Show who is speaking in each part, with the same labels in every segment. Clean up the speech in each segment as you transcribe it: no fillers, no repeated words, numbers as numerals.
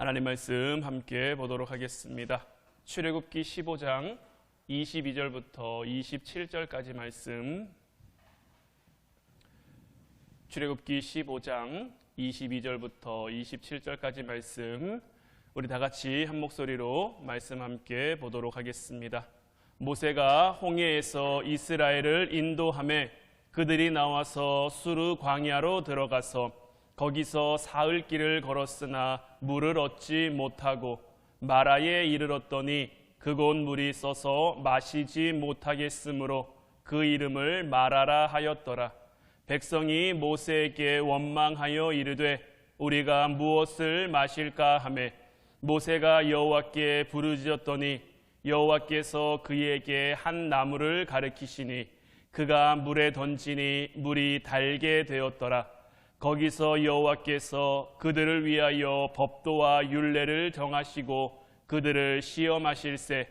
Speaker 1: 하나님 말씀 함께 보도록 하겠습니다. 출애굽기 15장 22절부터 27절까지 말씀. 출애굽기 15장 22절부터 27절까지 말씀, 우리 다 같이 한 목소리로 말씀 함께 보도록 하겠습니다. 모세가 홍해에서 이스라엘을 인도하매 그들이 나와서 수르 광야로 들어가서 거기서 사흘 길을 걸었으나 물을 얻지 못하고 마라에 이르렀더니 그곳 물이 써서 마시지 못하겠으므로 그 이름을 마라라 하였더라. 백성이 모세에게 원망하여 이르되 우리가 무엇을 마실까 하매 모세가 여호와께 부르짖었더니 여호와께서 그에게 한 나무를 가르치시니 그가 물에 던지니 물이 달게 되었더라. 거기서 여호와께서 그들을 위하여 법도와 율례를 정하시고 그들을 시험하실세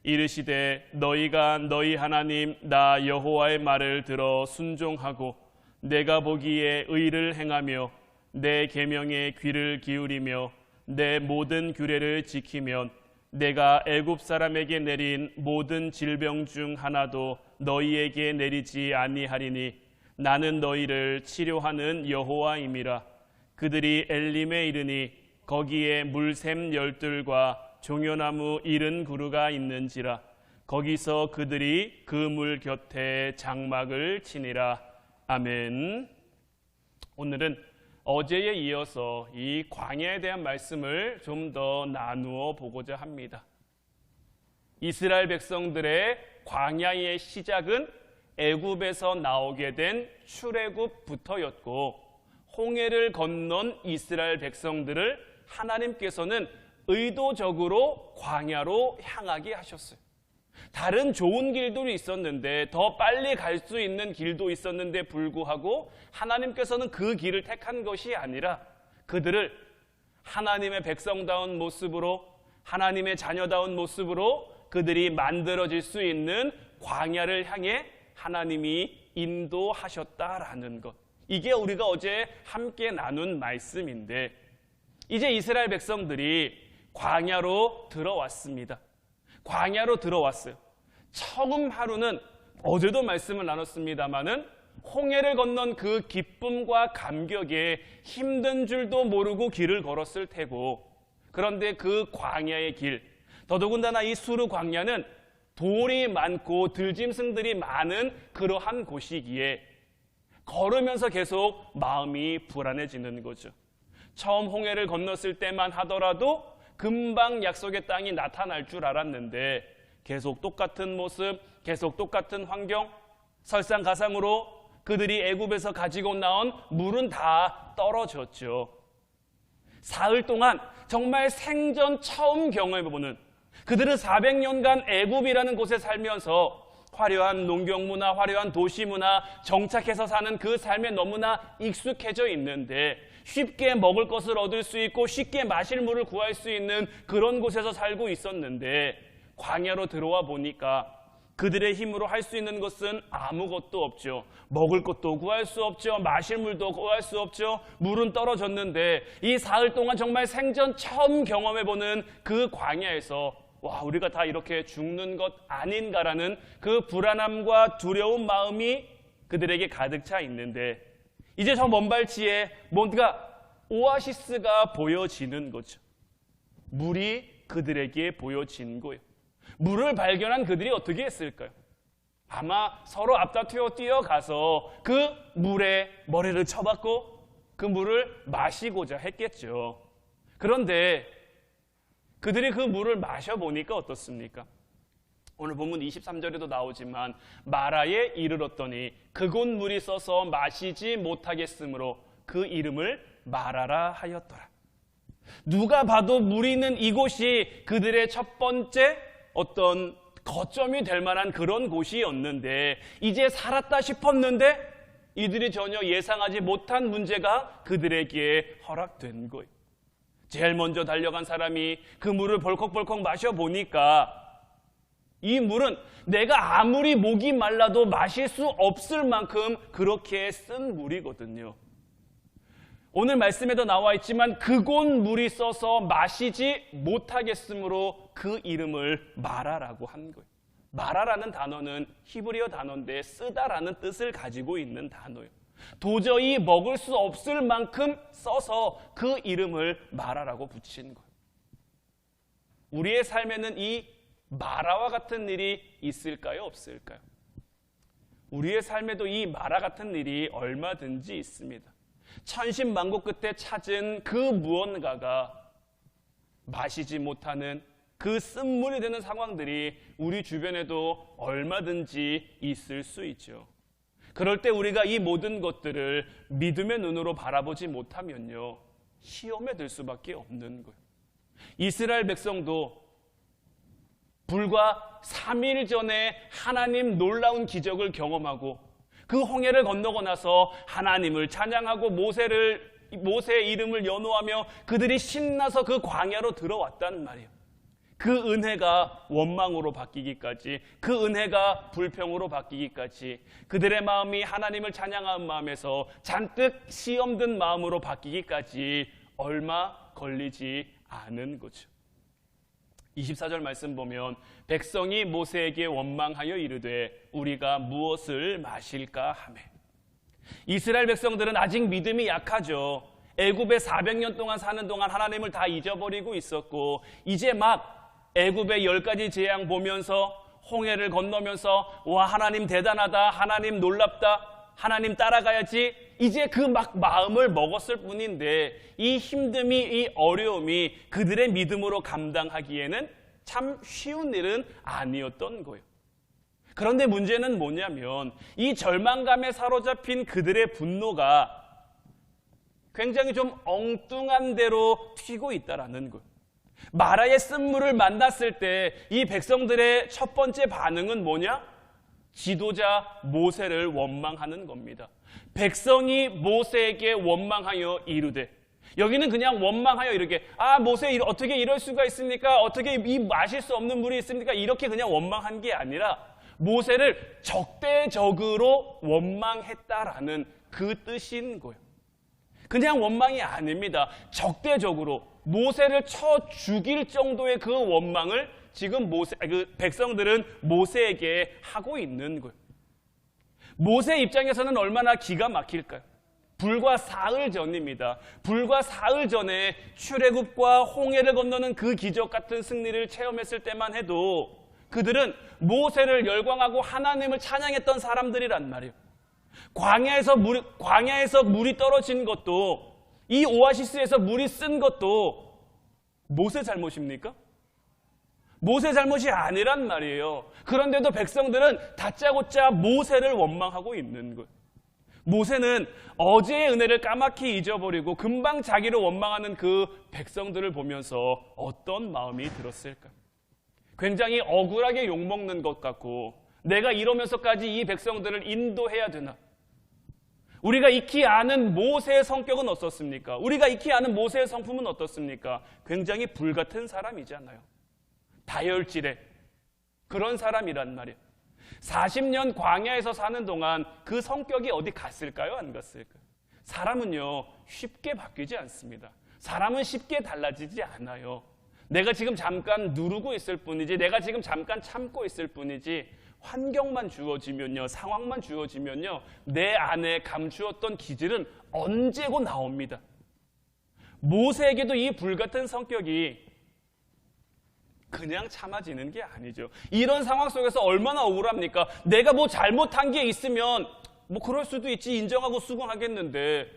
Speaker 1: 이르시되 너희가 너희 하나님 나 여호와의 말을 들어 순종하고 내가 보기에 의를 행하며 내 계명에 귀를 기울이며 내 모든 규례를 지키면 내가 애굽 사람에게 내린 모든 질병 중 하나도 너희에게 내리지 아니하리니 나는 너희를 치료하는 여호와임이라. 그들이 엘림에 이르니 거기에 물샘 열둘과 종려나무 70그루가 있는지라. 거기서 그들이 그 물 곁에 장막을 치니라. 아멘. 오늘은 어제에 이어서 이 광야에 대한 말씀을 좀 더 나누어 보고자 합니다. 이스라엘 백성들의 광야의 시작은 애굽에서 나오게 된 출애굽부터였고, 홍해를 건넌 이스라엘 백성들을 하나님께서는 의도적으로 광야로 향하게 하셨어요. 다른 좋은 길도 있었는데, 더 빨리 갈 수 있는 길도 있었는데 불구하고 하나님께서는 그 길을 택한 것이 아니라 그들을 하나님의 백성다운 모습으로, 하나님의 자녀다운 모습으로 그들이 만들어질 수 있는 광야를 향해 하나님이 인도하셨다라는 것, 이게 우리가 어제 함께 나눈 말씀인데, 이제 이스라엘 백성들이 광야로 들어왔습니다. 광야로 들어왔어요. 처음 하루는 어제도 말씀을 나눴습니다마는 홍해를 건넌 그 기쁨과 감격에 힘든 줄도 모르고 길을 걸었을 테고, 그런데 그 광야의 길, 더더군다나 이 수르 광야는 돌이 많고 들짐승들이 많은 그러한 곳이기에 걸으면서 계속 마음이 불안해지는 거죠. 처음 홍해를 건넜을 때만 하더라도 금방 약속의 땅이 나타날 줄 알았는데 계속 똑같은 모습, 계속 똑같은 환경, 설상가상으로 그들이 애굽에서 가지고 나온 물은 다 떨어졌죠. 사흘 동안 정말 생전 처음 경험해보는, 그들은 400년간 애굽이라는 곳에 살면서 화려한 농경문화, 화려한 도시문화, 정착해서 사는 그 삶에 너무나 익숙해져 있는데, 쉽게 먹을 것을 얻을 수 있고 쉽게 마실 물을 구할 수 있는 그런 곳에서 살고 있었는데, 광야로 들어와 보니까 그들의 힘으로 할 수 있는 것은 아무것도 없죠. 먹을 것도 구할 수 없죠. 마실 물도 구할 수 없죠. 물은 떨어졌는데 이 사흘 동안 정말 생전 처음 경험해보는 그 광야에서 와, 우리가 다 이렇게 죽는 것 아닌가라는 그 불안함과 두려운 마음이 그들에게 가득 차 있는데, 이제 저 먼 발치에 뭔가 오아시스가 보여지는 거죠. 물이 그들에게 보여진 거예요. 물을 발견한 그들이 어떻게 했을까요? 아마 서로 앞다투어 뛰어가서 그 물에 머리를 쳐박고 그 물을 마시고자 했겠죠. 그런데 그들이 그 물을 마셔보니까 어떻습니까? 오늘 본문 23절에도 나오지만 마라에 이르렀더니 그곳 물이 써서 마시지 못하겠으므로 그 이름을 마라라 하였더라. 누가 봐도 물이 있는 이곳이 그들의 첫 번째 어떤 거점이 될 만한 그런 곳이었는데, 이제 살았다 싶었는데 이들이 전혀 예상하지 못한 문제가 그들에게 허락된 거예요. 제일 먼저 달려간 사람이 그 물을 벌컥벌컥 마셔보니까 이 물은 내가 아무리 목이 말라도 마실 수 없을 만큼 그렇게 쓴 물이거든요. 오늘 말씀에도 나와 있지만 그곳 물이 써서 마시지 못하겠으므로 그 이름을 마라라고 한 거예요. 마라라는 단어는 히브리어 단어인데 쓰다라는 뜻을 가지고 있는 단어예요. 도저히 먹을 수 없을 만큼 써서 그 이름을 마라라고 붙인 거예요. 우리의 삶에는 이 마라와 같은 일이 있을까요? 없을까요? 우리의 삶에도 이 마라 같은 일이 얼마든지 있습니다. 천신만고 끝에 찾은 그 무언가가 마시지 못하는 그 쓴물이 되는 상황들이 우리 주변에도 얼마든지 있을 수 있죠. 그럴 때 우리가 이 모든 것들을 믿음의 눈으로 바라보지 못하면요, 시험에 들 수밖에 없는 거예요. 이스라엘 백성도 불과 3일 전에 하나님 놀라운 기적을 경험하고 그 홍해를 건너고 나서 하나님을 찬양하고 모세의 이름을 연호하며 그들이 신나서 그 광야로 들어왔단 말이에요. 그 은혜가 원망으로 바뀌기까지, 그 은혜가 불평으로 바뀌기까지, 그들의 마음이 하나님을 찬양하는 마음에서 잔뜩 시험든 마음으로 바뀌기까지 얼마 걸리지 않은 거죠. 24절 말씀 보면 백성이 모세에게 원망하여 이르되 우리가 무엇을 마실까 하매. 이스라엘 백성들은 아직 믿음이 약하죠. 애굽에 400년 동안 사는 동안 하나님을 다 잊어버리고 있었고 이제 막 애굽의 10가지 재앙 보면서 홍해를 건너면서 와 하나님 대단하다, 하나님 놀랍다, 하나님 따라가야지, 이제 그 막 마음을 먹었을 뿐인데 이 힘듦이, 이 어려움이 그들의 믿음으로 감당하기에는 참 쉬운 일은 아니었던 거예요. 그런데 문제는 뭐냐면 이 절망감에 사로잡힌 그들의 분노가 굉장히 좀 엉뚱한 대로 튀고 있다라는 거예요. 마라의 쓴물을 만났을 때 이 백성들의 첫 번째 반응은 뭐냐? 지도자 모세를 원망하는 겁니다. 백성이 모세에게 원망하여 이르되, 여기는 그냥 원망하여 이르게, 모세 어떻게 이럴 수가 있습니까? 어떻게 이 마실 수 없는 물이 있습니까? 이렇게 그냥 원망한 게 아니라 모세를 적대적으로 원망했다라는 그 뜻인 거예요. 그냥 원망이 아닙니다. 적대적으로 모세를 쳐 죽일 정도의 그 원망을 지금 백성들은 모세에게 하고 있는 거예요. 모세 입장에서는 얼마나 기가 막힐까요? 불과 사흘 전입니다. 불과 사흘 전에 출애굽과 홍해를 건너는 그 기적 같은 승리를 체험했을 때만 해도 그들은 모세를 열광하고 하나님을 찬양했던 사람들이란 말이에요. 광야에서 물이 떨어진 것도, 이 오아시스에서 물이 쓴 것도 모세 잘못입니까? 모세 잘못이 아니란 말이에요. 그런데도 백성들은 다짜고짜 모세를 원망하고 있는 거예요. 모세는 어제의 은혜를 까맣게 잊어버리고 금방 자기를 원망하는 그 백성들을 보면서 어떤 마음이 들었을까? 굉장히 억울하게 욕먹는 것 같고, 내가 이러면서까지 이 백성들을 인도해야 되나? 우리가 익히 아는 모세의 성격은 어떻습니까? 우리가 익히 아는 모세의 성품은 어떻습니까? 굉장히 불같은 사람이잖아요. 다혈질의 그런 사람이란 말이에요. 40년 광야에서 사는 동안 그 성격이 어디 갔을까요? 안 갔을까요? 사람은요, 쉽게 바뀌지 않습니다. 사람은 쉽게 달라지지 않아요. 내가 지금 잠깐 누르고 있을 뿐이지, 내가 지금 잠깐 참고 있을 뿐이지, 환경만 주어지면요, 상황만 주어지면요, 내 안에 감추었던 기질은 언제고 나옵니다. 모세에게도 이 불같은 성격이 그냥 참아지는 게 아니죠. 이런 상황 속에서 얼마나 억울합니까? 내가 뭐 잘못한 게 있으면 뭐 그럴 수도 있지, 인정하고 수긍하겠는데,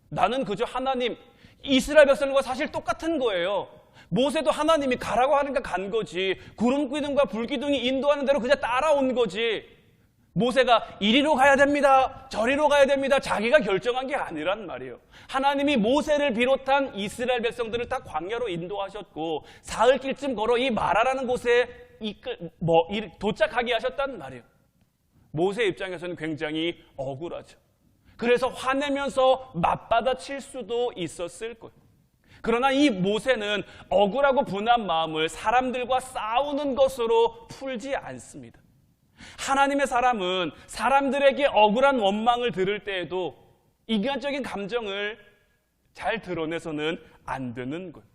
Speaker 1: 나는 그저 하나님, 이스라엘 백성과 사실 똑같은 거예요. 모세도 하나님이 가라고 하니까 간 거지. 구름 기둥과 불 기둥이 인도하는 대로 그냥 따라온 거지. 모세가 이리로 가야 됩니다, 저리로 가야 됩니다, 자기가 결정한 게 아니란 말이에요. 하나님이 모세를 비롯한 이스라엘 백성들을 다 광야로 인도하셨고 사흘길쯤 걸어 이 마라라는 곳에 도착하게 하셨단 말이에요. 모세 입장에서는 굉장히 억울하죠. 그래서 화내면서 맞받아칠 수도 있었을 거예요. 그러나 이 모세는 억울하고 분한 마음을 사람들과 싸우는 것으로 풀지 않습니다. 하나님의 사람은 사람들에게 억울한 원망을 들을 때에도 인간적인 감정을 잘 드러내서는 안 되는 거예요.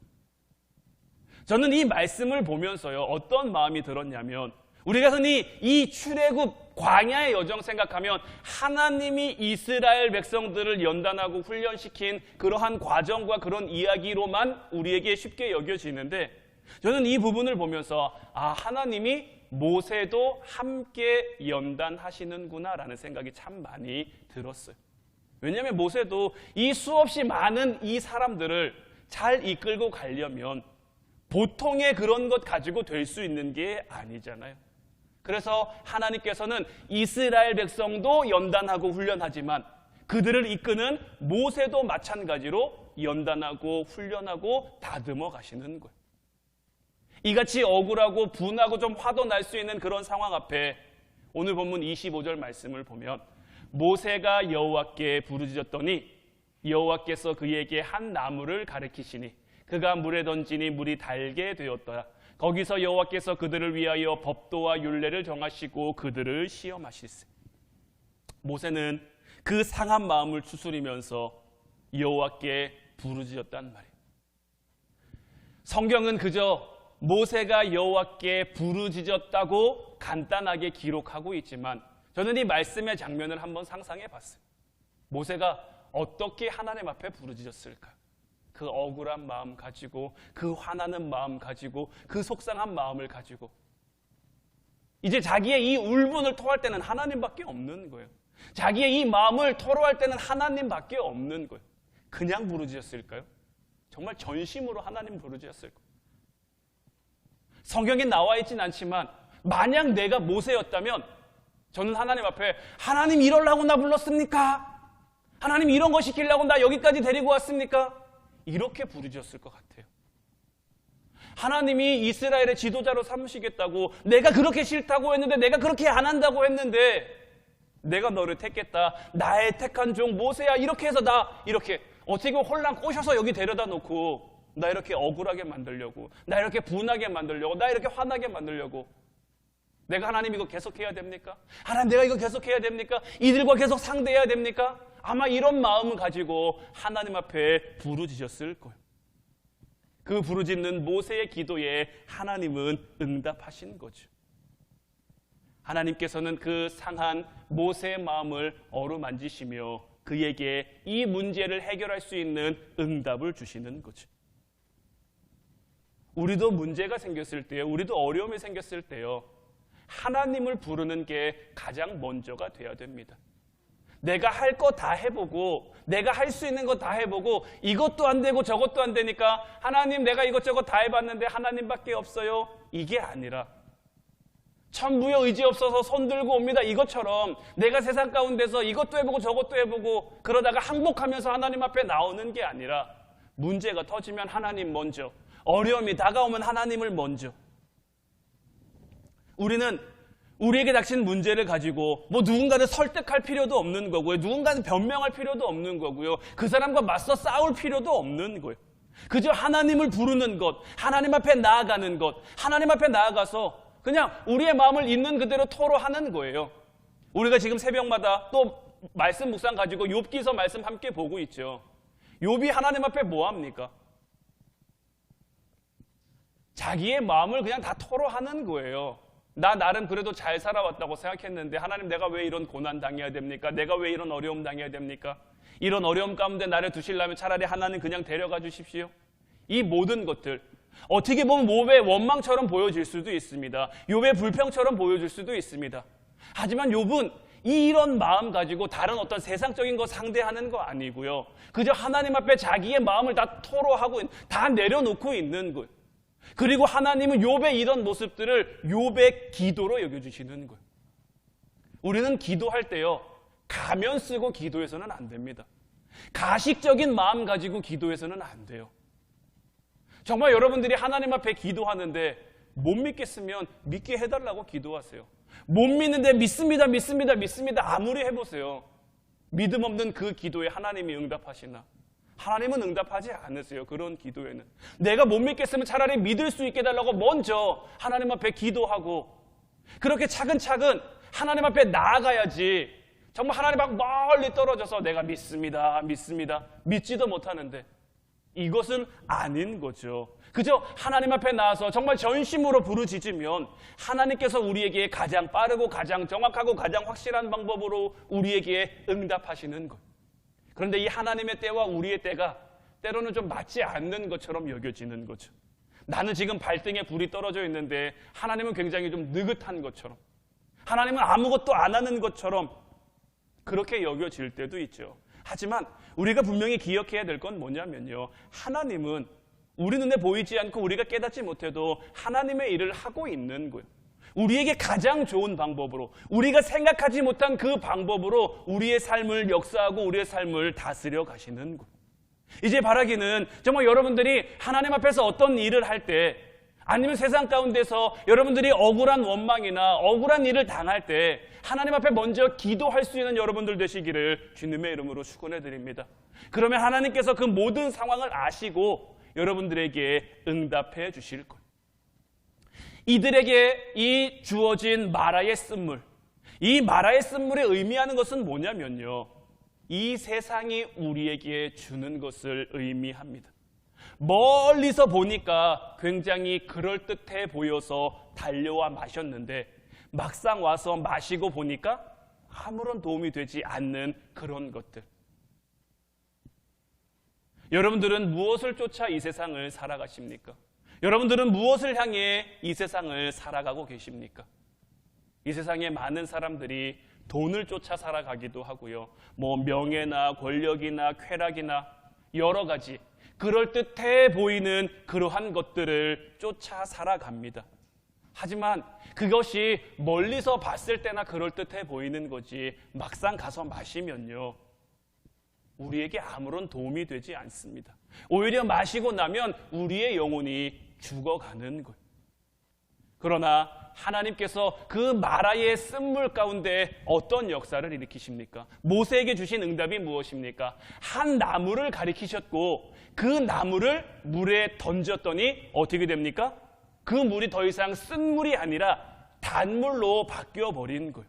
Speaker 1: 저는 이 말씀을 보면서요, 어떤 마음이 들었냐면, 우리가 흔히 이 출애굽 광야의 여정 생각하면 하나님이 이스라엘 백성들을 연단하고 훈련시킨 그러한 과정과 그런 이야기로만 우리에게 쉽게 여겨지는데, 저는 이 부분을 보면서 하나님이 모세도 함께 연단하시는구나 라는 생각이 참 많이 들었어요. 왜냐하면 모세도 이 수없이 많은 이 사람들을 잘 이끌고 가려면 보통의 그런 것 가지고 될 수 있는 게 아니잖아요. 그래서 하나님께서는 이스라엘 백성도 연단하고 훈련하지만 그들을 이끄는 모세도 마찬가지로 연단하고 훈련하고 다듬어 가시는 거예요. 이같이 억울하고 분하고 좀 화도 날 수 있는 그런 상황 앞에 오늘 본문 25절 말씀을 보면 모세가 여호와께 부르짖었더니 여호와께서 그에게 한 나무를 가리키시니 그가 물에 던지니 물이 달게 되었더라. 거기서 여호와께서 그들을 위하여 법도와 율례를 정하시고 그들을 시험하실세. 모세는 그 상한 마음을 추스리면서 여호와께 부르짖었단 말이에요. 성경은 그저 모세가 여호와께 부르짖었다고 간단하게 기록하고 있지만 저는 이 말씀의 장면을 한번 상상해 봤어요. 모세가 어떻게 하나님 앞에 부르짖었을까? 그 억울한 마음 가지고, 그 화나는 마음 가지고, 그 속상한 마음을 가지고. 이제 자기의 이 울분을 토할 때는 하나님밖에 없는 거예요. 자기의 이 마음을 토로할 때는 하나님밖에 없는 거예요. 그냥 부르짖었을까요? 정말 전심으로 하나님 부르짖었을까요? 성경에 나와 있진 않지만 만약 내가 모세였다면 저는 하나님 앞에 하나님 이러려고 나 불렀습니까? 하나님 이런 거 시키려고 나 여기까지 데리고 왔습니까? 이렇게 부르짖었을 것 같아요. 하나님이 이스라엘의 지도자로 삼으시겠다고 내가 그렇게 싫다고 했는데 내가 그렇게 안 한다고 했는데 내가 너를 택했다. 나의 택한 종 모세야. 이렇게 해서 나 이렇게 어떻게 혼란 꼬셔서 여기 데려다 놓고 나 이렇게 억울하게 만들려고, 나 이렇게 분하게 만들려고, 나 이렇게 화나게 만들려고. 내가 하나님 이거 계속해야 됩니까? 하나님 내가 이거 계속해야 됩니까? 이들과 계속 상대해야 됩니까? 아마 이런 마음을 가지고 하나님 앞에 부르짖었을 거예요. 그 부르짖는 모세의 기도에 하나님은 응답하신 거죠. 하나님께서는 그 상한 모세의 마음을 어루만지시며 그에게 이 문제를 해결할 수 있는 응답을 주시는 거죠. 우리도 문제가 생겼을 때요, 우리도 어려움이 생겼을 때요, 하나님을 부르는 게 가장 먼저가 돼야 됩니다. 내가 할 거 다 해보고, 내가 할 수 있는 거 다 해보고, 이것도 안 되고 저것도 안 되니까 하나님 내가 이것저것 다 해봤는데 하나님밖에 없어요. 이게 아니라 천부여 의지 없어서 손 들고 옵니다. 이것처럼 내가 세상 가운데서 이것도 해보고 저것도 해보고 그러다가 항복하면서 하나님 앞에 나오는 게 아니라 문제가 터지면 하나님 먼저, 어려움이 다가오면 하나님을 먼저. 우리는 우리에게 닥친 문제를 가지고 누군가를 설득할 필요도 없는 거고요. 누군가는 변명할 필요도 없는 거고요. 그 사람과 맞서 싸울 필요도 없는 거예요. 그저 하나님을 부르는 것, 하나님 앞에 나아가는 것, 하나님 앞에 나아가서 그냥 우리의 마음을 있는 그대로 토로하는 거예요. 우리가 지금 새벽마다 또 말씀 묵상 가지고 욥기서 말씀 함께 보고 있죠. 욥이 하나님 앞에 뭐 합니까? 자기의 마음을 그냥 다 토로하는 거예요. 나 나름 그래도 잘 살아왔다고 생각했는데 하나님 내가 왜 이런 고난 당해야 됩니까? 내가 왜 이런 어려움 당해야 됩니까? 이런 어려움 가운데 나를 두시려면 차라리 하나님 그냥 데려가 주십시오. 이 모든 것들 어떻게 보면 욥의 원망처럼 보여질 수도 있습니다. 욥의 불평처럼 보여질 수도 있습니다. 하지만 욥은 이런 마음 가지고 다른 어떤 세상적인 거 상대하는 거 아니고요. 그저 하나님 앞에 자기의 마음을 다 토로하고 다 내려놓고 있는 거예요. 그리고 하나님은 욥의 이런 모습들을 욥의 기도로 여겨주시는 거예요. 우리는 기도할 때요, 가면 쓰고 기도해서는 안 됩니다. 가식적인 마음 가지고 기도해서는 안 돼요. 정말 여러분들이 하나님 앞에 기도하는데 못 믿겠으면 믿게 해달라고 기도하세요. 못 믿는데 믿습니다, 믿습니다, 믿습니다. 아무리 해보세요. 믿음 없는 그 기도에 하나님이 응답하시나? 하나님은 응답하지 않으세요. 그런 기도에는. 내가 못 믿겠으면 차라리 믿을 수 있게 해달라고 먼저 하나님 앞에 기도하고 그렇게 차근차근 하나님 앞에 나아가야지 정말 하나님 앞 멀리 떨어져서 내가 믿습니다, 믿습니다, 믿지도 못하는데 이것은 아닌 거죠. 그저 하나님 앞에 나와서 정말 전심으로 부르짖으면 하나님께서 우리에게 가장 빠르고 가장 정확하고 가장 확실한 방법으로 우리에게 응답하시는 것. 그런데 이 하나님의 때와 우리의 때가 때로는 좀 맞지 않는 것처럼 여겨지는 거죠. 나는 지금 발등에 불이 떨어져 있는데 하나님은 굉장히 좀 느긋한 것처럼, 하나님은 아무것도 안 하는 것처럼 그렇게 여겨질 때도 있죠. 하지만 우리가 분명히 기억해야 될 건 뭐냐면요, 하나님은 우리 눈에 보이지 않고 우리가 깨닫지 못해도 하나님의 일을 하고 있는 거예요. 우리에게 가장 좋은 방법으로, 우리가 생각하지 못한 그 방법으로 우리의 삶을 역사하고 우리의 삶을 다스려 가시는 거예요. 이제 바라기는 정말 여러분들이 하나님 앞에서 어떤 일을 할 때, 아니면 세상 가운데서 여러분들이 억울한 원망이나 억울한 일을 당할 때 하나님 앞에 먼저 기도할 수 있는 여러분들 되시기를 주님의 이름으로 축원해 드립니다. 그러면 하나님께서 그 모든 상황을 아시고 여러분들에게 응답해 주실 거예요. 이들에게 이 주어진 마라의 쓴물, 이 마라의 쓴물이 의미하는 것은 뭐냐면요, 이 세상이 우리에게 주는 것을 의미합니다. 멀리서 보니까 굉장히 그럴듯해 보여서 달려와 마셨는데 막상 와서 마시고 보니까 아무런 도움이 되지 않는 그런 것들. 여러분들은 무엇을 쫓아 이 세상을 살아가십니까? 여러분들은 무엇을 향해 이 세상을 살아가고 계십니까? 이 세상에 많은 사람들이 돈을 쫓아 살아가기도 하고요, 명예나 권력이나 쾌락이나 여러 가지 그럴듯해 보이는 그러한 것들을 쫓아 살아갑니다. 하지만 그것이 멀리서 봤을 때나 그럴듯해 보이는 거지 막상 가서 마시면요, 우리에게 아무런 도움이 되지 않습니다. 오히려 마시고 나면 우리의 영혼이 죽어가는 거예요. 그러나 하나님께서 그 마라의 쓴물 가운데 어떤 역사를 일으키십니까? 모세에게 주신 응답이 무엇입니까? 한 나무를 가리키셨고 그 나무를 물에 던졌더니 어떻게 됩니까? 그 물이 더 이상 쓴물이 아니라 단물로 바뀌어버린 거예요.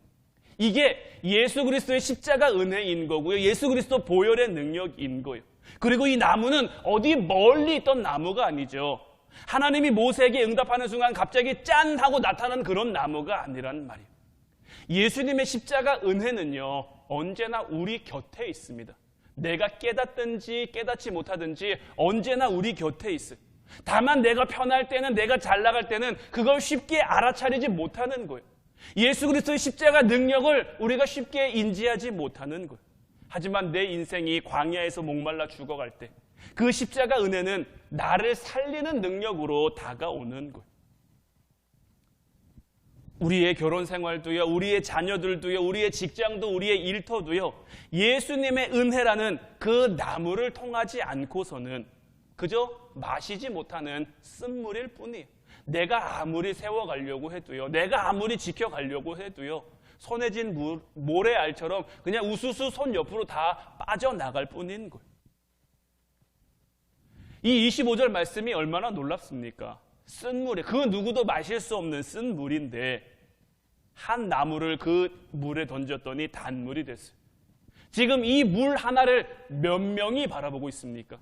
Speaker 1: 이게 예수 그리스도의 십자가 은혜인 거고요, 예수 그리스도 보혈의 능력인 거예요. 그리고 이 나무는 어디 멀리 있던 나무가 아니죠. 하나님이 모세에게 응답하는 순간 갑자기 짠 하고 나타난 그런 나무가 아니란 말이에요. 예수님의 십자가 은혜는요, 언제나 우리 곁에 있습니다. 내가 깨닫든지 깨닫지 못하든지 언제나 우리 곁에 있어요. 다만 내가 편할 때는, 내가 잘 나갈 때는 그걸 쉽게 알아차리지 못하는 거예요. 예수 그리스도의 십자가 능력을 우리가 쉽게 인지하지 못하는 거예요. 하지만 내 인생이 광야에서 목말라 죽어갈 때 그 십자가 은혜는 나를 살리는 능력으로 다가오는 거예요. 우리의 결혼 생활도요, 우리의 자녀들도요, 우리의 직장도, 우리의 일터도요, 예수님의 은혜라는 그 나무를 통하지 않고서는 그저 마시지 못하는 쓴물일 뿐이에요. 내가 아무리 세워가려고 해도요, 내가 아무리 지켜가려고 해도요, 손에 쥔 모래알처럼 그냥 우수수 손 옆으로 다 빠져나갈 뿐인 거예요. 이 25절 말씀이 얼마나 놀랍습니까? 쓴물에, 그 누구도 마실 수 없는 쓴물인데 한 나무를 그 물에 던졌더니 단물이 됐어요. 지금 이 물 하나를 몇 명이 바라보고 있습니까?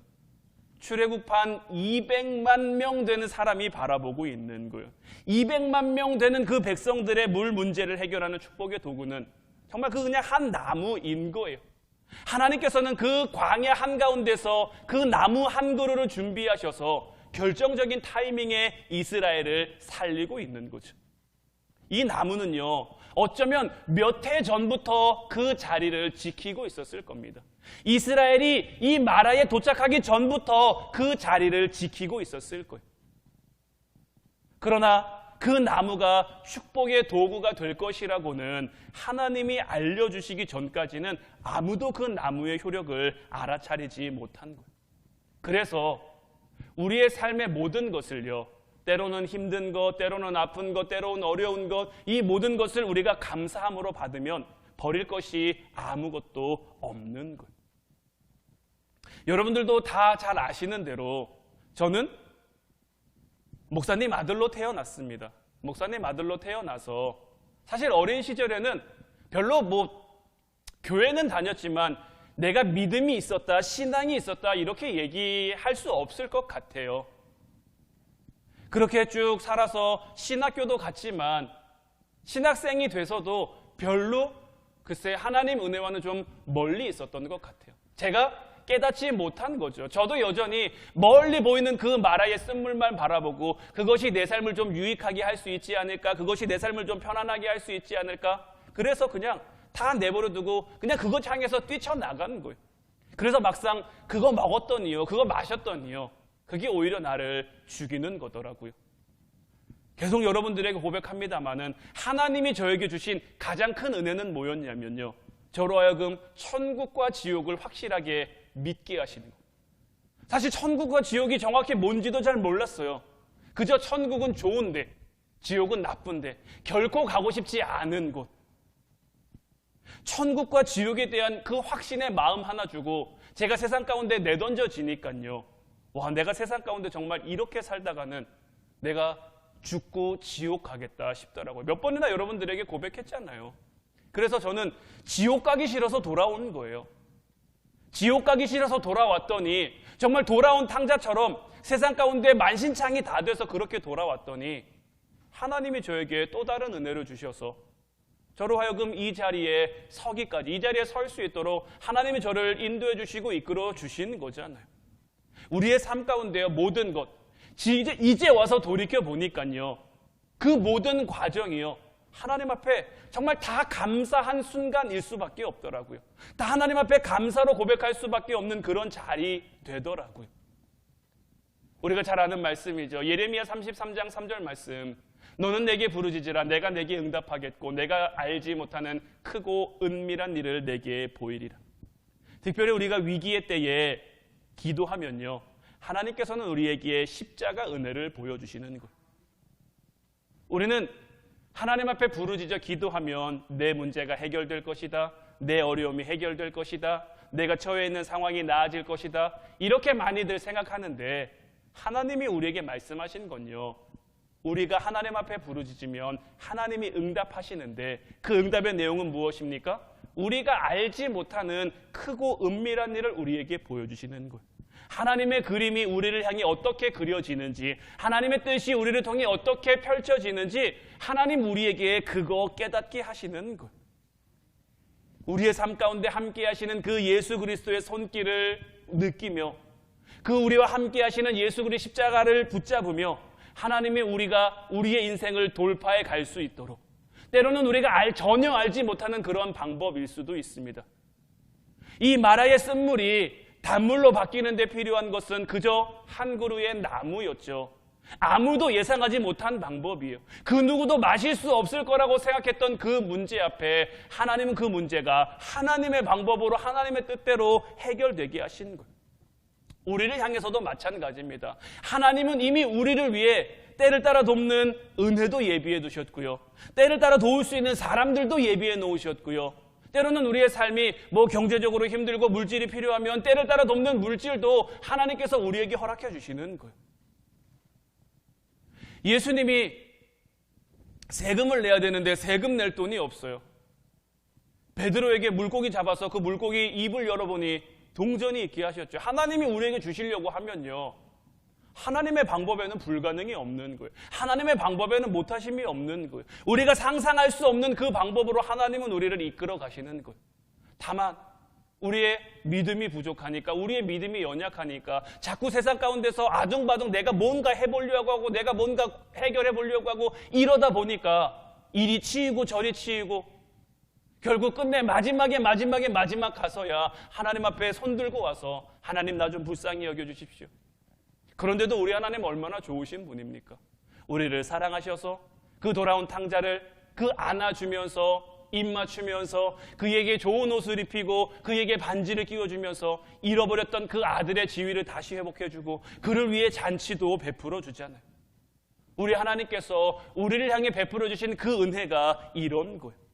Speaker 1: 출애굽한 200만 명 되는 사람이 바라보고 있는 거예요. 200만 명 되는 그 백성들의 물 문제를 해결하는 축복의 도구는 정말 그냥 한 나무인 거예요. 하나님께서는 그 광야 한가운데서 그 나무 한 그루를 준비하셔서 결정적인 타이밍에 이스라엘을 살리고 있는 거죠. 이 나무는요, 어쩌면 몇 해 전부터 그 자리를 지키고 있었을 겁니다. 이스라엘이 이 마라에 도착하기 전부터 그 자리를 지키고 있었을 거예요. 그러나 그 나무가 축복의 도구가 될 것이라고는 하나님이 알려주시기 전까지는 아무도 그 나무의 효력을 알아차리지 못한 거예요. 그래서 우리의 삶의 모든 것을요, 때로는 힘든 것, 때로는 아픈 것, 때로는 어려운 것, 이 모든 것을 우리가 감사함으로 받으면 버릴 것이 아무것도 없는 거예요. 여러분들도 다 잘 아시는 대로 저는 목사님 아들로 태어났습니다. 목사님 아들로 태어나서 사실 어린 시절에는 별로 교회는 다녔지만 내가 믿음이 있었다, 신앙이 있었다 이렇게 얘기할 수 없을 것 같아요. 그렇게 쭉 살아서 신학교도 갔지만 신학생이 돼서도 별로 글쎄 하나님 은혜와는 좀 멀리 있었던 것 같아요. 제가 깨닫지 못한 거죠. 저도 여전히 멀리 보이는 그 마라의 쓴물만 바라보고 그것이 내 삶을 좀 유익하게 할 수 있지 않을까, 그것이 내 삶을 좀 편안하게 할 수 있지 않을까, 그래서 그냥 다 내버려 두고 그냥 그것 향해서 뛰쳐나가는 거예요. 그래서 막상 그거 먹었더니요, 그거 마셨더니요, 그게 오히려 나를 죽이는 거더라고요. 계속 여러분들에게 고백합니다마는 하나님이 저에게 주신 가장 큰 은혜는 뭐였냐면요, 저로 하여금 천국과 지옥을 확실하게 믿게 하시는 것. 사실 천국과 지옥이 정확히 뭔지도 잘 몰랐어요. 그저 천국은 좋은데 지옥은 나쁜데 결코 가고 싶지 않은 곳. 천국과 지옥에 대한 그 확신의 마음 하나 주고 제가 세상 가운데 내던져지니까요, 와, 내가 세상 가운데 정말 이렇게 살다가는 내가 죽고 지옥 가겠다 싶더라고요. 몇 번이나 여러분들에게 고백했잖아요. 그래서 저는 지옥 가기 싫어서 돌아온 거예요. 지옥 가기 싫어서 돌아왔더니 정말 돌아온 탕자처럼 세상 가운데 만신창이 다 돼서 그렇게 돌아왔더니 하나님이 저에게 또 다른 은혜를 주셔서 저로 하여금 이 자리에 서기까지, 이 자리에 설 수 있도록 하나님이 저를 인도해 주시고 이끌어 주신 거잖아요. 우리의 삶 가운데요, 모든 것, 이제 와서 돌이켜 보니까요, 그 모든 과정이요, 하나님 앞에 정말 다 감사한 순간일 수밖에 없더라고요. 다 하나님 앞에 감사로 고백할 수밖에 없는 그런 자리 되더라고요. 우리가 잘 아는 말씀이죠. 예레미야 33장 3절 말씀. 너는 내게 부르짖으라. 내가 내게 응답하겠고 내가 알지 못하는 크고 은밀한 일을 내게 보이리라. 특별히 우리가 위기의 때에 기도하면요, 하나님께서는 우리에게 십자가 은혜를 보여주시는 거예요. 우리는 하나님 앞에 부르짖어 기도하면 내 문제가 해결될 것이다, 내 어려움이 해결될 것이다, 내가 처해 있는 상황이 나아질 것이다, 이렇게 많이들 생각하는데 하나님이 우리에게 말씀하신 건요, 우리가 하나님 앞에 부르짖으면 하나님이 응답하시는데 그 응답의 내용은 무엇입니까? 우리가 알지 못하는 크고 은밀한 일을 우리에게 보여주시는 거예요. 하나님의 그림이 우리를 향해 어떻게 그려지는지, 하나님의 뜻이 우리를 통해 어떻게 펼쳐지는지 하나님 우리에게 그거 깨닫게 하시는 것. 우리의 삶 가운데 함께 하시는 그 예수 그리스도의 손길을 느끼며 그 우리와 함께 하시는 예수 그리스도의 십자가를 붙잡으며 하나님이 우리가 우리의 인생을 돌파해 갈 수 있도록, 때로는 우리가 전혀 알지 못하는 그런 방법일 수도 있습니다. 이 마라의 쓴물이 단물로 바뀌는 데 필요한 것은 그저 한 그루의 나무였죠. 아무도 예상하지 못한 방법이에요. 그 누구도 마실 수 없을 거라고 생각했던 그 문제 앞에 하나님은 그 문제가 하나님의 방법으로 하나님의 뜻대로 해결되게 하신 거예요. 우리를 향해서도 마찬가지입니다. 하나님은 이미 우리를 위해 때를 따라 돕는 은혜도 예비해 두셨고요, 때를 따라 도울 수 있는 사람들도 예비해 놓으셨고요, 때로는 우리의 삶이 경제적으로 힘들고 물질이 필요하면 때를 따라 돕는 물질도 하나님께서 우리에게 허락해 주시는 거예요. 예수님이 세금을 내야 되는데 세금 낼 돈이 없어요. 베드로에게 물고기 잡아서 그 물고기 입을 열어보니 동전이 있게 하셨죠. 하나님이 우리에게 주시려고 하면요, 하나님의 방법에는 불가능이 없는 거예요. 하나님의 방법에는 못하심이 없는 거예요. 우리가 상상할 수 없는 그 방법으로 하나님은 우리를 이끌어 가시는 거예요. 다만 우리의 믿음이 부족하니까, 우리의 믿음이 연약하니까 자꾸 세상 가운데서 아둥바둥 내가 뭔가 해보려고 하고 내가 뭔가 해결해 보려고 하고 이러다 보니까 이리 치이고 저리 치이고 결국 끝내 마지막 가서야 하나님 앞에 손 들고 와서 하나님 나 좀 불쌍히 여겨주십시오. 그런데도 우리 하나님 얼마나 좋으신 분입니까? 우리를 사랑하셔서 그 돌아온 탕자를 그 안아주면서 입 맞추면서 그에게 좋은 옷을 입히고 그에게 반지를 끼워주면서 잃어버렸던 그 아들의 지위를 다시 회복해주고 그를 위해 잔치도 베풀어 주잖아요. 우리 하나님께서 우리를 향해 베풀어 주신 그 은혜가 이런 거예요.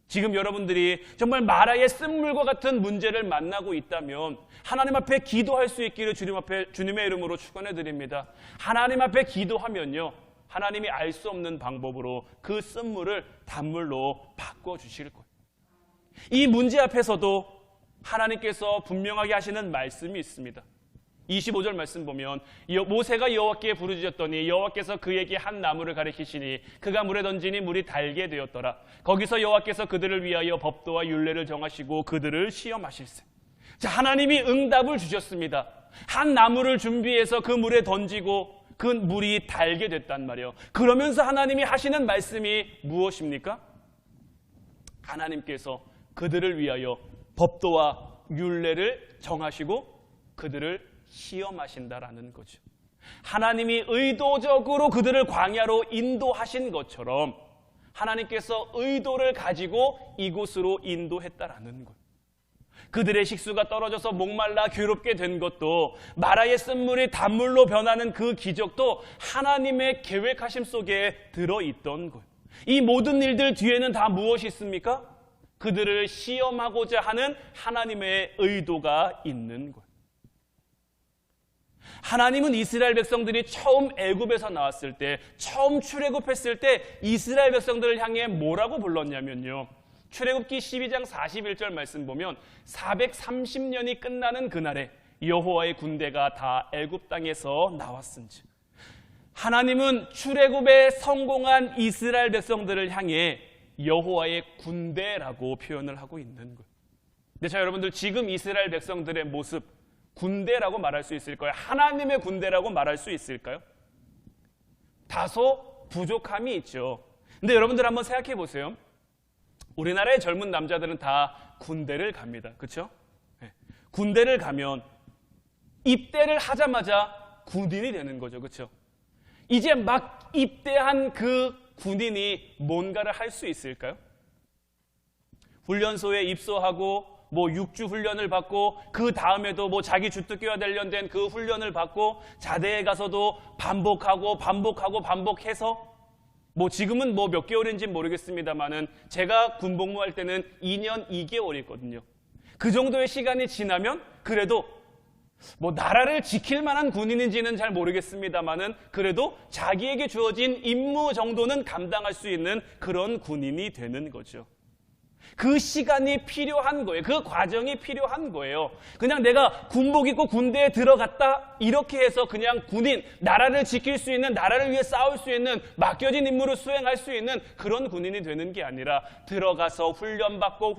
Speaker 1: 지금 여러분들이 정말 마라의 쓴물과 같은 문제를 만나고 있다면 하나님 앞에 기도할 수 있기를 주님의 이름으로 축원해 드립니다. 하나님 앞에 기도하면요, 하나님이 알 수 없는 방법으로 그 쓴물을 단물로 바꿔주실 거예요. 이 문제 앞에서도 하나님께서 분명하게 하시는 말씀이 있습니다. 25절 말씀 보면 모세가 여호와께 부르짖었더니 여호와께서 그에게 한 나무를 가리키시니 그가 물에 던지니 물이 달게 되었더라. 거기서 여호와께서 그들을 위하여 법도와 율례를 정하시고 그들을 시험하실세. 자, 하나님이 응답을 주셨습니다. 한 나무를 준비해서 그 물에 던지고 그 물이 달게 됐단 말이에요. 그러면서 하나님이 하시는 말씀이 무엇입니까? 하나님께서 그들을 위하여 법도와 율례를 정하시고 그들을 시험하신다라는 거죠. 하나님이 의도적으로 그들을 광야로 인도하신 것처럼 하나님께서 의도를 가지고 이곳으로 인도했다라는 거예요. 그들의 식수가 떨어져서 목말라 괴롭게 된 것도, 마라의 쓴물이 단물로 변하는 그 기적도 하나님의 계획하심 속에 들어있던 거예요. 이 모든 일들 뒤에는 다 무엇이 있습니까? 그들을 시험하고자 하는 하나님의 의도가 있는 거예요. 하나님은 이스라엘 백성들이 처음 애굽에서 나왔을 때, 처음 출애굽했을 때 이스라엘 백성들을 향해 뭐라고 불렀냐면요, 출애굽기 12장 41절 말씀 보면 430년이 끝나는 그날에 여호와의 군대가 다 애굽 땅에서 나왔은지, 하나님은 출애굽에 성공한 이스라엘 백성들을 향해 여호와의 군대라고 표현을 하고 있는 거예요. 근데 자, 여러분들, 지금 이스라엘 백성들의 모습, 군대라고 말할 수 있을까요? 하나님의 군대라고 말할 수 있을까요? 다소 부족함이 있죠. 근데 여러분들 한번 생각해 보세요. 우리나라의 젊은 남자들은 다 군대를 갑니다. 그렇죠? 네. 군대를 가면 입대를 하자마자 군인이 되는 거죠. 그렇죠? 이제 막 입대한 그 군인이 뭔가를 할 수 있을까요? 훈련소에 입소하고 뭐 6주 훈련을 받고 그 다음에도 뭐 자기 주특기와 관련된 그 훈련을 받고 자대에 가서도 반복해서 뭐 지금은 뭐 몇 개월인지는 모르겠습니다만은 제가 군복무할 때는 2년 2개월이거든요. 그 정도의 시간이 지나면 그래도 뭐 나라를 지킬 만한 군인인지는 잘 모르겠습니다만은 그래도 자기에게 주어진 임무 정도는 감당할 수 있는 그런 군인이 되는 거죠. 그 시간이 필요한 거예요. 그 과정이 필요한 거예요. 그냥 내가 군복 입고 군대에 들어갔다 이렇게 해서 그냥 군인, 나라를 지킬 수 있는, 나라를 위해 싸울 수 있는, 맡겨진 임무를 수행할 수 있는 그런 군인이 되는 게 아니라 들어가서 훈련받아야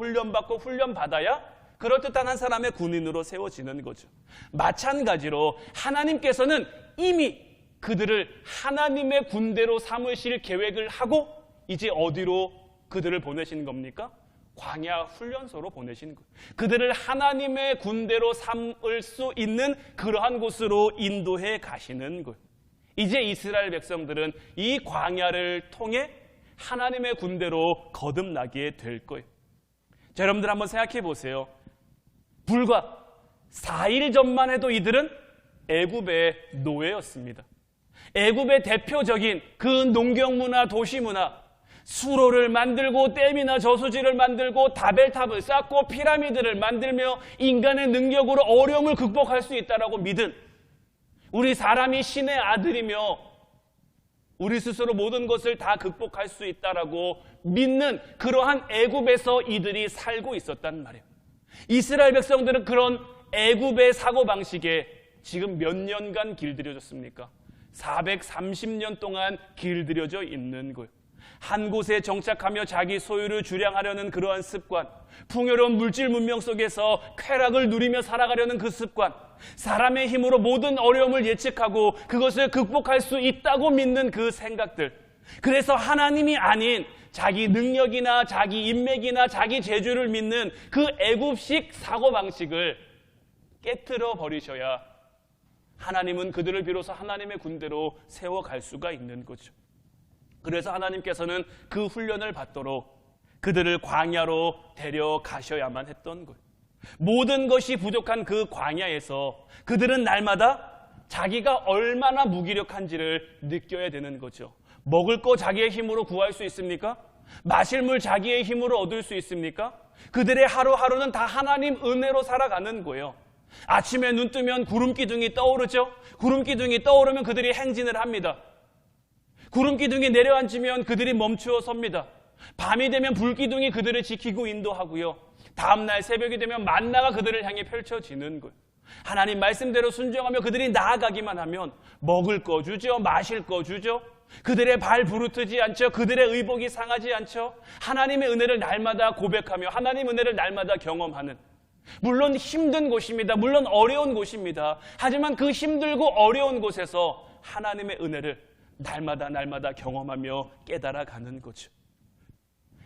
Speaker 1: 그럴듯한 한 사람의 군인으로 세워지는 거죠. 마찬가지로 하나님께서는 이미 그들을 하나님의 군대로 삼으실 계획을 하고 이제 어디로 그들을 보내신 겁니까? 광야 훈련소로 보내신 거예요. 그들을 하나님의 군대로 삼을 수 있는 그러한 곳으로 인도해 가시는 거예요. 이제 이스라엘 백성들은 이 광야를 통해 하나님의 군대로 거듭나게 될 거예요. 자, 여러분들 한번 생각해 보세요. 불과 4일 전만 해도 이들은 애굽의 노예였습니다. 애굽의 대표적인 그 농경문화, 도시문화, 수로를 만들고 댐이나 저수지를 만들고 다벨탑을 쌓고 피라미드를 만들며 인간의 능력으로 어려움을 극복할 수 있다라고 믿은, 우리 사람이 신의 아들이며 우리 스스로 모든 것을 다 극복할 수 있다라고 믿는 그러한 애굽에서 이들이 살고 있었단 말이에요. 이스라엘 백성들은 그런 애굽의 사고방식에 지금 몇 년간 길들여졌습니까? 430년 동안 길들여져 있는 거예요. 한 곳에 정착하며 자기 소유를 주량하려는 그러한 습관, 풍요로운 물질 문명 속에서 쾌락을 누리며 살아가려는 그 습관, 사람의 힘으로 모든 어려움을 예측하고 그것을 극복할 수 있다고 믿는 그 생각들, 그래서 하나님이 아닌 자기 능력이나 자기 인맥이나 자기 재주를 믿는 그 애굽식 사고방식을 깨트려 버리셔야 하나님은 그들을 비로소 하나님의 군대로 세워갈 수가 있는 거죠. 그래서 하나님께서는 그 훈련을 받도록 그들을 광야로 데려가셔야만 했던 거예요. 모든 것이 부족한 그 광야에서 그들은 날마다 자기가 얼마나 무기력한지를 느껴야 되는 거죠. 먹을 거 자기의 힘으로 구할 수 있습니까? 마실 물 자기의 힘으로 얻을 수 있습니까? 그들의 하루하루는 다 하나님 은혜로 살아가는 거예요. 아침에 눈 뜨면 구름 기둥이 떠오르죠. 구름 기둥이 떠오르면 그들이 행진을 합니다. 구름 기둥이 내려앉으면 그들이 멈추어 섭니다. 밤이 되면 불기둥이 그들을 지키고 인도하고요. 다음날 새벽이 되면 만나가 그들을 향해 펼쳐지는 거예요. 하나님 말씀대로 순종하며 그들이 나아가기만 하면 먹을 거 주죠. 마실 거 주죠. 그들의 발 부르트지 않죠. 그들의 의복이 상하지 않죠. 하나님의 은혜를 날마다 고백하며 하나님의 은혜를 날마다 경험하는, 물론 힘든 곳입니다. 물론 어려운 곳입니다. 하지만 그 힘들고 어려운 곳에서 하나님의 은혜를 날마다 경험하며 깨달아가는 거죠.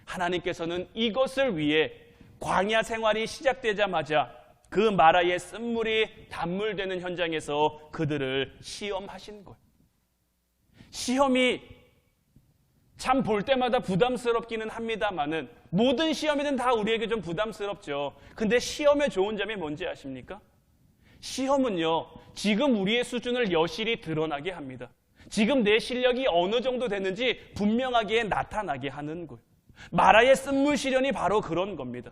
Speaker 1: 하나님께서는 이것을 위해 광야 생활이 시작되자마자 그 마라의 쓴물이 단물되는 현장에서 그들을 시험하신 거예요. 시험이 참 볼 때마다 부담스럽기는 합니다만은, 모든 시험이든 다 우리에게 좀 부담스럽죠. 근데 시험의 좋은 점이 뭔지 아십니까? 시험은요, 지금 우리의 수준을 여실히 드러나게 합니다. 지금 내 실력이 어느 정도 되는지 분명하게 나타나게 하는 거예요. 마라의 쓴물 시련이 바로 그런 겁니다.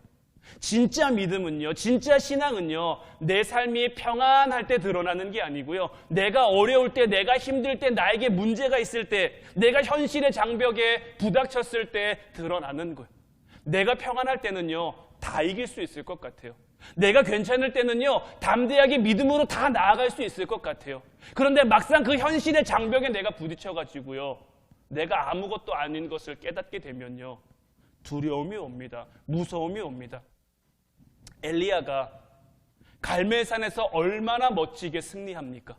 Speaker 1: 진짜 믿음은요, 진짜 신앙은요, 내 삶이 평안할 때 드러나는 게 아니고요, 내가 어려울 때, 내가 힘들 때, 나에게 문제가 있을 때, 내가 현실의 장벽에 부닥쳤을 때 드러나는 거예요. 내가 평안할 때는요, 다 이길 수 있을 것 같아요. 내가 괜찮을 때는요, 담대하게 믿음으로 다 나아갈 수 있을 것 같아요. 그런데 막상 그 현실의 장벽에 내가 부딪혀가지고요, 내가 아무것도 아닌 것을 깨닫게 되면요, 두려움이 옵니다. 무서움이 옵니다. 엘리야가 갈멜산에서 얼마나 멋지게 승리합니까?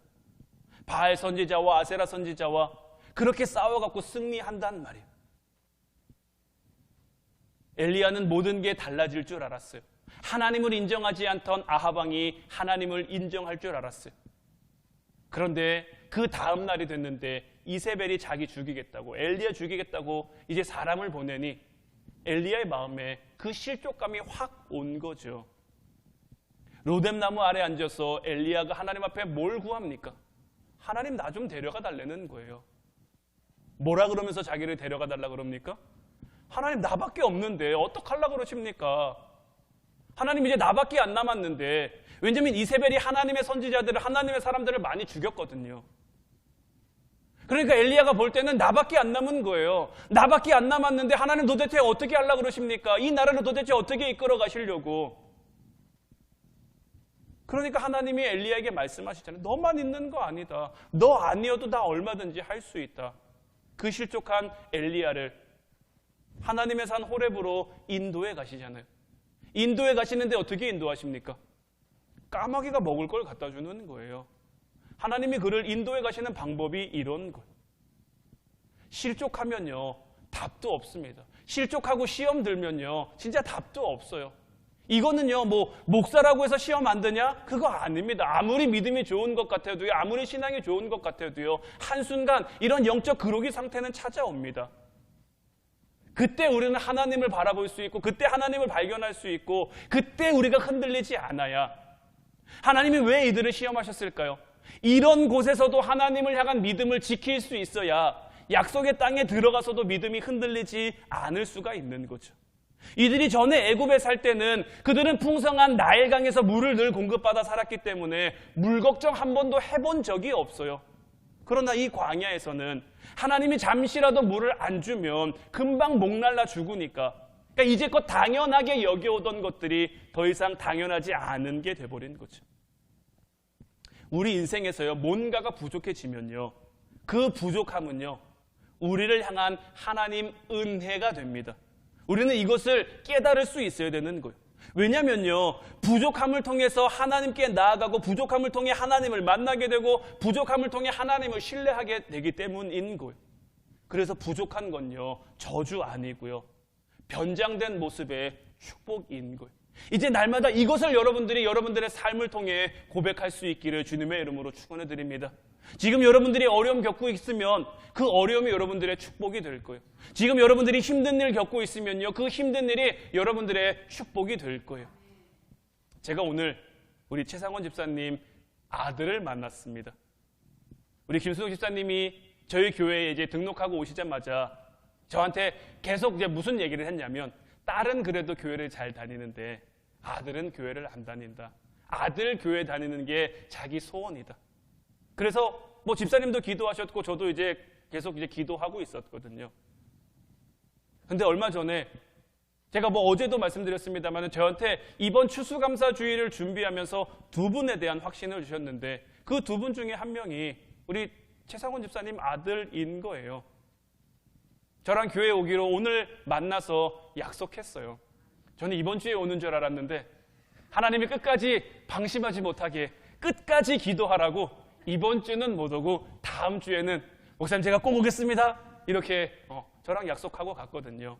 Speaker 1: 바알 선지자와 아세라 선지자와 그렇게 싸워갖고 승리한단 말이에요. 엘리야는 모든 게 달라질 줄 알았어요. 하나님을 인정하지 않던 아합 왕이 하나님을 인정할 줄 알았어요. 그런데 그 다음 날이 됐는데 이세벨이 자기 죽이겠다고, 엘리야 죽이겠다고 이제 사람을 보내니 엘리야의 마음에 그 실족감이 확 온 거죠. 로뎀나무 아래 앉아서 엘리야가 하나님 앞에 뭘 구합니까? 하나님 나 좀 데려가 달라는 거예요. 뭐라 그러면서 자기를 데려가 달라 그럽니까? 하나님 나밖에 없는데 어떡하려고 그러십니까? 하나님 이제 나밖에 안 남았는데. 왜냐하면 이세벨이 하나님의 선지자들을, 하나님의 사람들을 많이 죽였거든요. 그러니까 엘리야가 볼 때는 나밖에 안 남은 거예요. 나밖에 안 남았는데 하나님 도대체 어떻게 하려고 그러십니까? 이 나라를 도대체 어떻게 이끌어 가시려고? 그러니까 하나님이 엘리야에게 말씀하시잖아요. 너만 있는 거 아니다. 너 아니어도 나 얼마든지 할 수 있다. 그 실족한 엘리야를 하나님의 산 호렙으로 인도에 가시잖아요. 인도에 가시는데 어떻게 인도하십니까? 까마귀가 먹을 걸 갖다 주는 거예요. 하나님이 그를 인도에 가시는 방법이 이런 거예요. 실족하면요, 답도 없습니다. 실족하고 시험 들면요, 진짜 답도 없어요. 이거는요, 목사라고 해서 시험 안 드냐? 그거 아닙니다. 아무리 믿음이 좋은 것 같아도요, 아무리 신앙이 좋은 것 같아도요, 한순간 이런 영적 그로기 상태는 찾아옵니다. 그때 우리는 하나님을 바라볼 수 있고, 그때 하나님을 발견할 수 있고, 그때 우리가 흔들리지 않아야. 하나님이 왜 이들을 시험하셨을까요? 이런 곳에서도 하나님을 향한 믿음을 지킬 수 있어야 약속의 땅에 들어가서도 믿음이 흔들리지 않을 수가 있는 거죠. 이들이 전에 애굽에 살 때는 그들은 풍성한 나일강에서 물을 늘 공급받아 살았기 때문에 물 걱정 한 번도 해본 적이 없어요. 그러나 이 광야에서는 하나님이 잠시라도 물을 안 주면 금방 목날라 죽으니까, 그러니까 이제껏 당연하게 여겨오던 것들이 더 이상 당연하지 않은 게 돼버린 거죠. 우리 인생에서요, 뭔가가 부족해지면요, 그 부족함은요, 우리를 향한 하나님 은혜가 됩니다. 우리는 이것을 깨달을 수 있어야 되는 거예요. 왜냐면요, 부족함을 통해서 하나님께 나아가고, 부족함을 통해 하나님을 만나게 되고, 부족함을 통해 하나님을 신뢰하게 되기 때문인 거예요. 그래서 부족한 건요, 저주 아니고요, 변장된 모습의 축복인 거예요. 이제 날마다 이것을 여러분들이 여러분들의 삶을 통해 고백할 수 있기를 주님의 이름으로 축원해 드립니다. 지금 여러분들이 어려움 겪고 있으면 그 어려움이 여러분들의 축복이 될 거예요. 지금 여러분들이 힘든 일 겪고 있으면요, 그 힘든 일이 여러분들의 축복이 될 거예요. 제가 오늘 우리 최상원 집사님 아들을 만났습니다. 우리 김수동 집사님이 저희 교회에 이제 등록하고 오시자마자 저한테 계속 이제 무슨 얘기를 했냐면, 딸은 그래도 교회를 잘 다니는데 아들은 교회를 안 다닌다. 아들 교회 다니는 게 자기 소원이다. 그래서 집사님도 기도하셨고 저도 이제 계속 이제 기도하고 있었거든요. 근데 얼마 전에 제가 어제도 말씀드렸습니다만 저한테 이번 추수감사주의를 준비하면서 두 분에 대한 확신을 주셨는데 그 두 분 중에 한 명이 우리 최상원 집사님 아들인 거예요. 저랑 교회 오기로 오늘 만나서 약속했어요. 저는 이번 주에 오는 줄 알았는데 하나님이 끝까지 방심하지 못하게 끝까지 기도하라고 이번 주는 못 오고 다음 주에는 목사님 제가 꼭 오겠습니다. 이렇게 저랑 약속하고 갔거든요.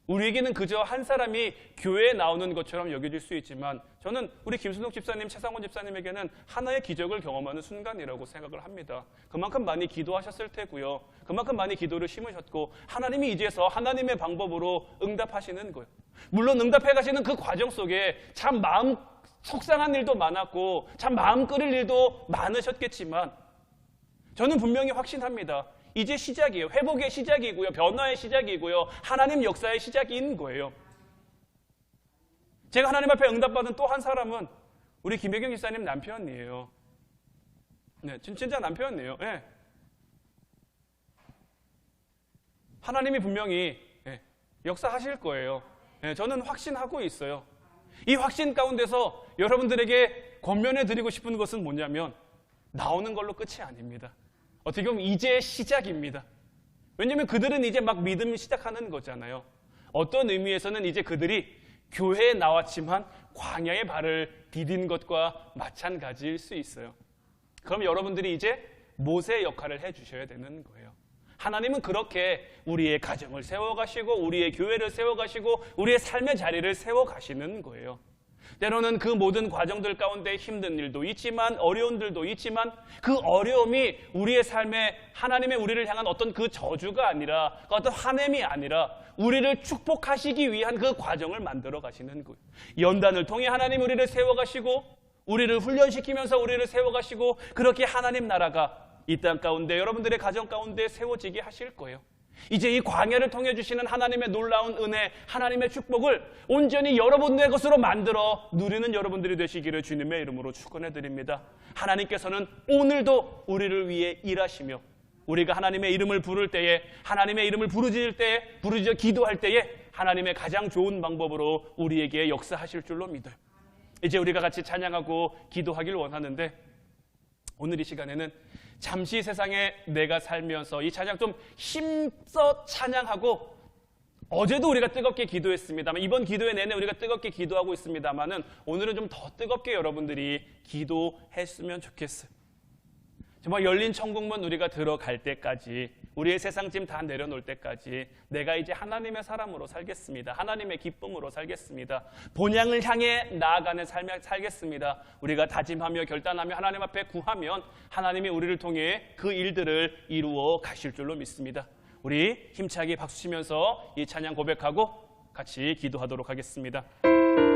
Speaker 1: 우리에게는 그저 한 사람이 교회에 나오는 것처럼 여겨질 수 있지만 저는 우리 김순옥 집사님, 최상원 집사님에게는 하나의 기적을 경험하는 순간이라고 생각을 합니다. 그만큼 많이 기도하셨을 테고요. 그만큼 많이 기도를 심으셨고 하나님이 이제서 하나님의 방법으로 응답하시는 거예요. 물론 응답해 가시는 그 과정 속에 참 마음 속상한 일도 많았고 참 마음 끓일 일도 많으셨겠지만 저는 분명히 확신합니다. 이제 시작이에요. 회복의 시작이고요. 변화의 시작이고요. 하나님 역사의 시작인 거예요. 제가 하나님 앞에 응답받은 또 한 사람은 우리 김혜경 집사님 남편이에요. 네, 진짜 남편이에요. 네. 하나님이 분명히 역사하실 거예요. 네, 저는 확신하고 있어요. 이 확신 가운데서 여러분들에게 권면해 드리고 싶은 것은 뭐냐면 나오는 걸로 끝이 아닙니다. 어떻게 보면 이제 시작입니다. 왜냐하면 그들은 이제 막 믿음을 시작하는 거잖아요. 어떤 의미에서는 이제 그들이 교회에 나왔지만 광야의 발을 디딘 것과 마찬가지일 수 있어요. 그럼 여러분들이 이제 모세의 역할을 해주셔야 되는 거예요. 하나님은 그렇게 우리의 가정을 세워가시고 우리의 교회를 세워가시고 우리의 삶의 자리를 세워가시는 거예요. 때로는 그 모든 과정들 가운데 힘든 일도 있지만 어려운 일도 있지만 그 어려움이 우리의 삶에 하나님의 우리를 향한 어떤 그 저주가 아니라 어떤 화냄이 아니라 우리를 축복하시기 위한 그 과정을 만들어 가시는 거예요. 연단을 통해 하나님 우리를 세워가시고 우리를 훈련시키면서 우리를 세워가시고 그렇게 하나님 나라가 이 땅 가운데 여러분들의 가정 가운데 세워지게 하실 거예요. 이제 이 광야를 통해 주시는 하나님의 놀라운 은혜, 하나님의 축복을 온전히 여러분들의 것으로 만들어 누리는 여러분들이 되시기를 주님의 이름으로 축원해 드립니다. 하나님께서는 오늘도 우리를 위해 일하시며 우리가 하나님의 이름을 부를 때에 하나님의 이름을 부르짖어 기도할 때에 하나님의 가장 좋은 방법으로 우리에게 역사하실 줄로 믿어요. 이제 우리가 같이 찬양하고 기도하길 원하는데 오늘 이 시간에는 잠시 세상에 내가 살면서 이 찬양 좀 힘써 찬양하고 어제도 우리가 뜨겁게 기도했습니다만 이번 기도회 내내 우리가 뜨겁게 기도하고 있습니다만은 오늘은 좀 더 뜨겁게 여러분들이 기도했으면 좋겠어요. 정말 열린 천국문 우리가 들어갈 때까지 우리의 세상짐 다 내려놓을 때까지 내가 이제 하나님의 사람으로 살겠습니다. 하나님의 기쁨으로 살겠습니다. 본향을 향해 나아가는 삶 살겠습니다. 우리가 다짐하며 결단하며 하나님 앞에 구하면 하나님이 우리를 통해 그 일들을 이루어 가실 줄로 믿습니다. 우리 힘차게 박수 치면서 이 찬양 고백하고 같이 기도하도록 하겠습니다.